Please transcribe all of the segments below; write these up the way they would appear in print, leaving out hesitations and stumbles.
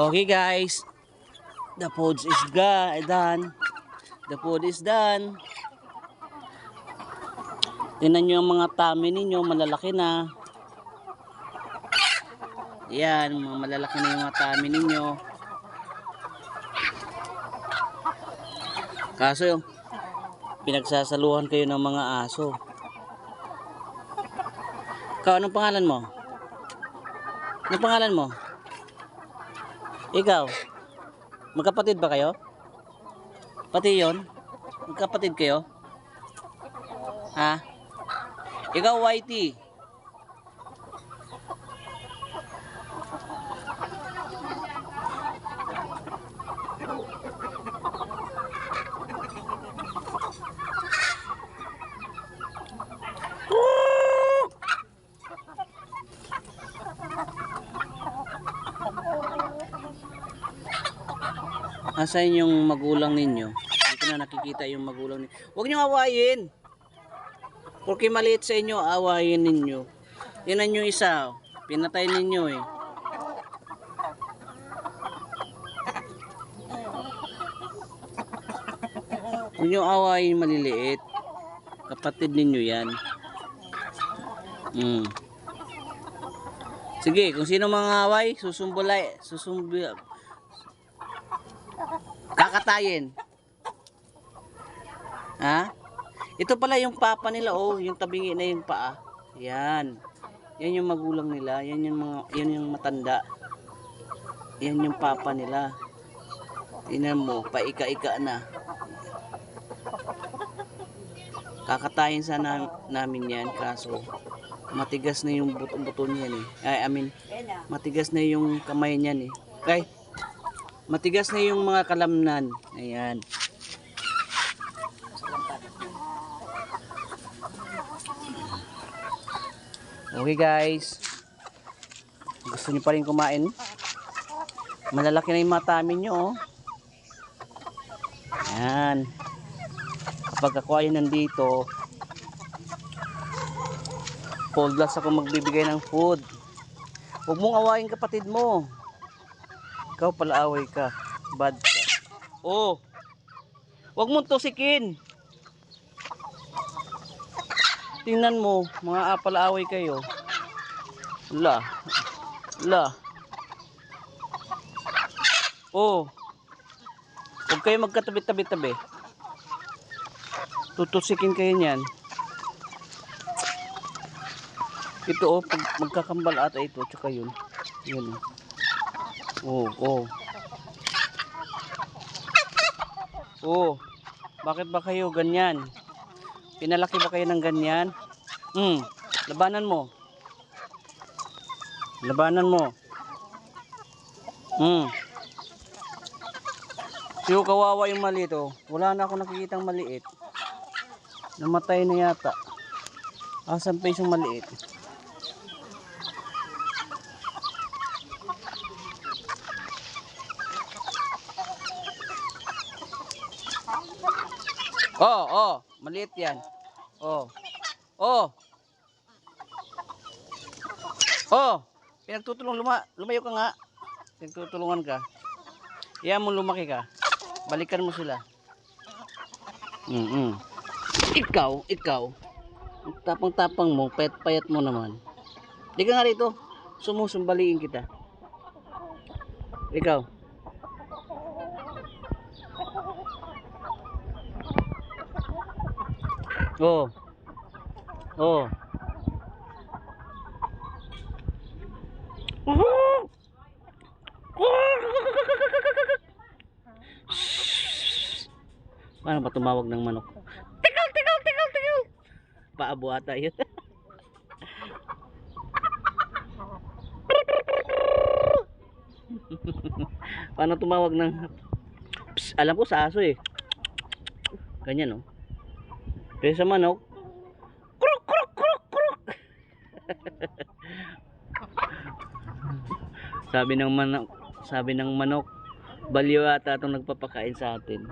Okay guys, the food is done. The food is done. Tingnan nyo yung mga tummy ninyo, malalaki na. Yan, malalaki na yung mga tummy ninyo. Kaso yung pinagsasaluhan kayo ng mga aso. Ikaw, anong pangalan mo? Anong pangalan mo? Ikaw, magkapatid ba kayo? Pati yon? Magkapatid kayo? Ha? Ikaw, Whitey. Asan yung magulang ninyo? Hindi ko na nakikita yung magulang ninyo. Huwag nyo awayin. Porque maliit sa inyo, awayin ninyo. Yan yung isa. Pinatay ninyo eh. Huwag nyo awayin maliliit. Kapatid ninyo yan. Sige, kung sino mga away, kakatayin. Ha? Ito pala yung papa nila, oh, yung tabingi na yung paa. Yan. Yan yung magulang nila, yan yung matanda. Yan yung papa nila. Tingnan mo, paika-ika na. Kakatayin sana namin yan, kaso matigas na yung buto-buto niyan eh. Matigas na yung kamay niyan eh. Okay? Matigas na yung mga kalamnan. Ayan. Okay guys. Gusto niyo pa rin kumain? Malalaki na yung mga tummy nyo, oh. Ayan. Kapag ako ay nandito, full blast ako magbibigay ng food. Huwag mong awayin kapatid mo. Ikaw pala away ka. Bad ka. Oh. Huwag mong tusikin. Tingnan mo, mga apal-away kayo. Wala. Wala. Oh. Huwag kayo magkatabi-tabi-tabi. Tutusikin kayo niyan. Ito oh, pag magkakambal ata ito, tsaka yun. Yan oh. Oh. Oh. Bakit ba kayo ganyan? Pinalaki ba kayo ng ganyan? Labanan mo. Labanan mo. Siyo kawawa yung maliit oh. Wala na ako nakikitang maliit. Namatay na yata. Asan pa yung maliit? Oh, maliit yan. Oh. Pinagtutulong, lumayo ka nga. Pinagtutulungan ka. Iyan mo lumaki ka. Balikan mo sila. Ikaw. Tapang-tapang mo, payat-payat mo naman. Di ka nga rito. Sumusumbaliin kita. Ikaw. Oh. Paano ba tumawag ng manok? Tikal. Paabo ata yun. Paano tumawag ng... Psst, alam ko sa aso eh. Ganyan oh. Pero sa manok, kruk. Sabi ng manok, baliw ata itong nagpapakain sa atin.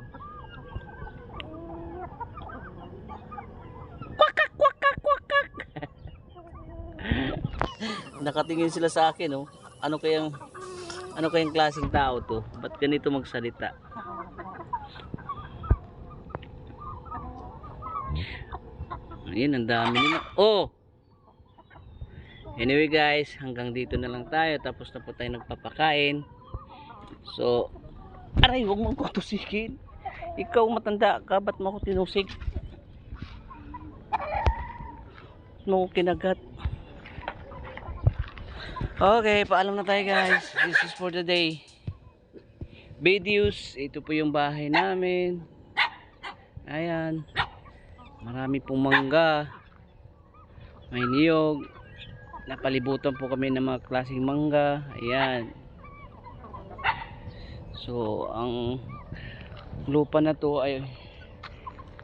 Kwakak. Nakatingin sila sa akin oh. Ano Ano kayang klaseng tao to? Ba't ganito magsalita? Ayun, ang dami nila. Oh! Anyway guys, hanggang dito na lang tayo. Tapos na po tayo nagpapakain. So, aray, huwag mong kutusikin. Ikaw matanda ka, ba't mo ako tinusik? Ba't mo ako kinagat? Okay, paalam na tayo guys. This is for the day. Videos, ito po yung bahay namin. Ayan. Marami pong mangga. May niyog. Napalibutan po kami ng mga klaseng mangga. Ayan. So, ang lupa na to ay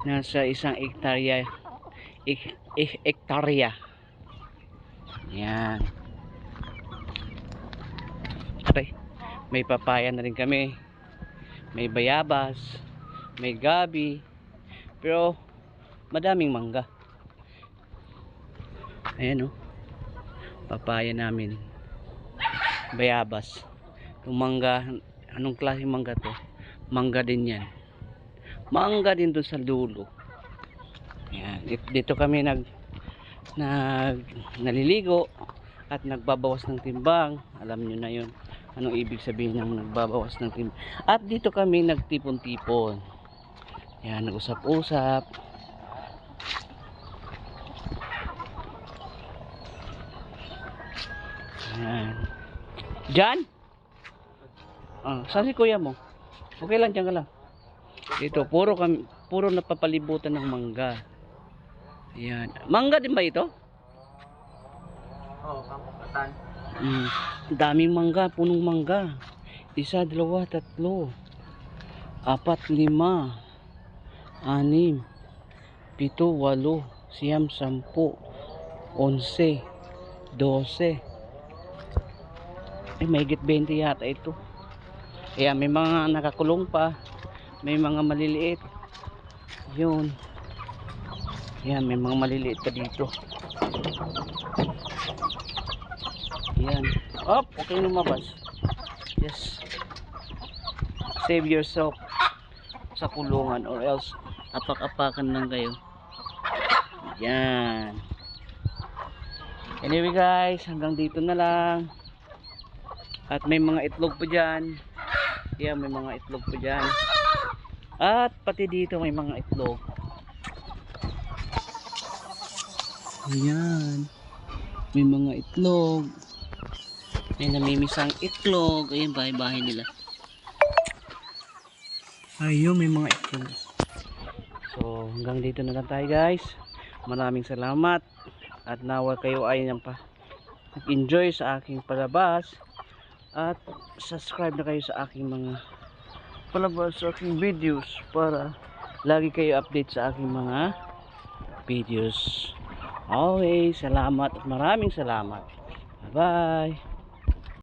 nasa 1 hektarya. Hektarya. Ayan. Okay. May papaya na rin kami. May bayabas. May gabi. Pero, madaming mangga. Ayan o. Papaya namin. Bayabas. Yung mangga, anong klaseng mangga to? Mangga din yan. Mangga din doon sa dulo. Ayan. Dito kami naliligo at nagbabawas ng timbang. Alam nyo na yun. Anong ibig sabihin ng nagbabawas ng timbang. At dito kami nagtipon-tipon. Ayan, nag-usap-usap. Ayan. Diyan? Saan si kuya mo? Okay lang, diyan ka lang. Dito, puro napapalibutan ng mangga. Ayan. Mangga din ba ito? Oo, kampatan. Daming mangga, punong mangga. 1, 2, 3, 4, 5, 6, 7, 8, 7, 8, 10, 11, 12. Ay, mahigit 20 yata ito. Ayan, may mga nakakulong pa. May mga maliliit. Yun. Ayan, may mga maliliit pa dito. Ayan. Op, okay lumabas. Yes. Save yourself sa kulungan or else apak-apakan lang kayo. Ayan. Anyway guys, hanggang dito na lang. At may mga itlog pa dyan. Ayan, may mga itlog pa dyan. At pati dito may mga itlog. Ayan. May mga itlog. May namimisang itlog. Ayan, bahay-bahay nila. Ayun, may mga itlog. So, hanggang dito na lang tayo guys. Maraming salamat. At nawa kayo ay nag-enjoy sa aking palabas. At subscribe na kayo sa aking mga palabas, sa aking videos, para lagi kayo update sa aking mga videos. Okay, salamat at maraming salamat. Bye bye.